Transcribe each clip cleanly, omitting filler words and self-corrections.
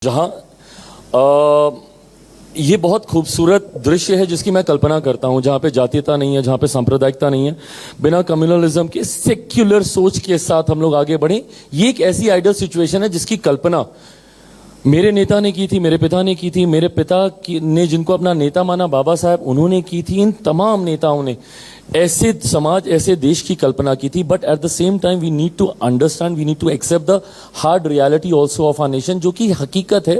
जहां ये बहुत खूबसूरत दृश्य है जिसकी मैं कल्पना करता हूं, जहां पे जातीयता नहीं है, जहां पे सांप्रदायिकता नहीं है, बिना कम्युनलिज्म के सेक्युलर सोच के साथ हम लोग आगे बढ़े। ये एक ऐसी आइडियल सिचुएशन है जिसकी कल्पना मेरे नेता ने की थी, मेरे पिता ने की थी, मेरे पिता ने जिनको अपना नेता माना बाबा साहब, उन्होंने की थी। इन तमाम नेताओं ने ऐसे समाज, ऐसे देश की कल्पना की थी। But at the same time we need to understand, we need to accept the hard reality also of our nation, जो कि हकीकत है।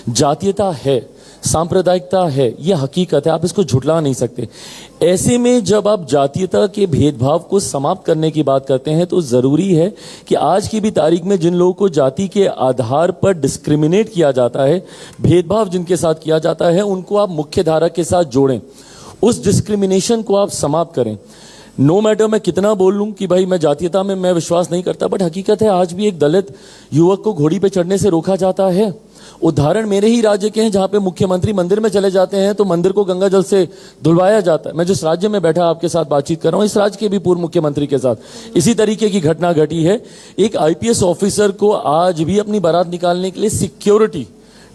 जातीयता है, सांप्रदायिकता है, यह हकीकत है, आप इसको झुठला नहीं सकते। ऐसे में जब आप जातीयता के भेदभाव को समाप्त करने की बात करते हैं तो जरूरी है कि आज की भी तारीख में जिन लोगों को जाति के आधार पर डिस्क्रिमिनेट किया जाता है, भेदभाव जिनके साथ किया जाता है, उनको आप मुख्य धारा के साथ जोड़ें, उस डिस्क्रिमिनेशन को आप समाप्त करें। नो मैटर मैं कितना बोल लूं कि भाई मैं जातीयता में मैं विश्वास नहीं करता, बट हकीकत है आज भी एक दलित युवक को घोड़ी पे चढ़ने से रोका जाता है। उदाहरण मेरे ही राज्य के हैं जहां पे मुख्यमंत्री मंदिर में चले जाते हैं तो मंदिर को गंगा जल से धुलवाया जाता है। मैं जिस राज्य में बैठा आपके साथ बातचीत कर रहा हूं, इस राज्य के भी पूर्व मुख्यमंत्री के साथ इसी तरीके की घटना घटी है। एक आईपीएस ऑफिसर को आज भी अपनी बारात निकालने के लिए सिक्योरिटी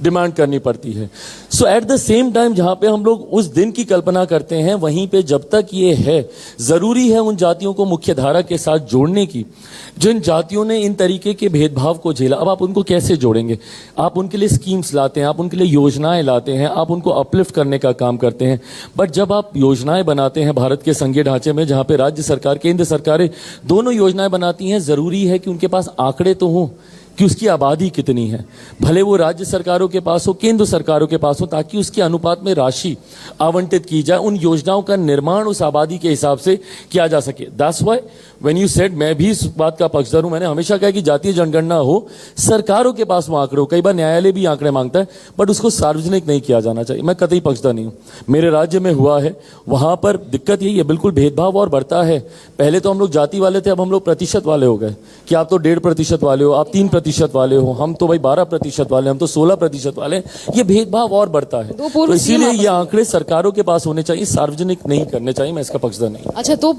डिमांड करनी पड़ती है। सो एट द सेम टाइम जहां पे हम लोग उस दिन की कल्पना करते हैं, वहीं पे जब तक ये है, जरूरी है उन जातियों को मुख्य धारा के साथ जोड़ने की जिन जातियों ने इन तरीके के भेदभाव को झेला। अब आप उनको कैसे जोड़ेंगे? आप उनके लिए स्कीम्स लाते हैं, आप उनके लिए योजनाएं लाते हैं, आप उनको अपलिफ्ट करने का काम करते हैं। बट जब आप योजनाएं बनाते हैं भारत के संघीय ढांचे में, जहां पे राज्य सरकार, केंद्र सरकारें दोनों योजनाएं बनाती हैं, जरूरी है कि उनके पास आंकड़े तो हों कि उसकी आबादी कितनी है। भले वो राज्य सरकारों के पास हो, केंद्र सरकारों के पास हो, ताकि उसके अनुपात में राशि आवंटित की जाए, उन योजनाओं का निर्माण उस आबादी के हिसाब से किया जा सके। That's why when you said, मैं भी इस बात का पक्षधर हूं। मैंने हमेशा कहा कि जातीय जनगणना हो, सरकारों के पास वो आंकड़े हो। कई बार न्यायालय भी आंकड़े मांगता है, बट उसको सार्वजनिक नहीं किया जाना चाहिए। मैं कतई पक्षधर नहीं हूं। मेरे राज्य में हुआ है, वहां पर दिक्कत यही है, बिल्कुल भेदभाव और बढ़ता है। पहले तो हम लोग जाति वाले थे, अब हम लोग प्रतिशत वाले हो गए कि आप तो 1.5% वाले हो, आप 3% वाले हो, हम तो भाई 12% वाले, हम तो 16% वाले। ये भेदभाव और बढ़ता है, तो इसीलिए ये आंकड़े सरकारों के पास होने चाहिए, सार्वजनिक नहीं करने चाहिए। मैं इसका पक्षधर नहीं। अच्छा, तो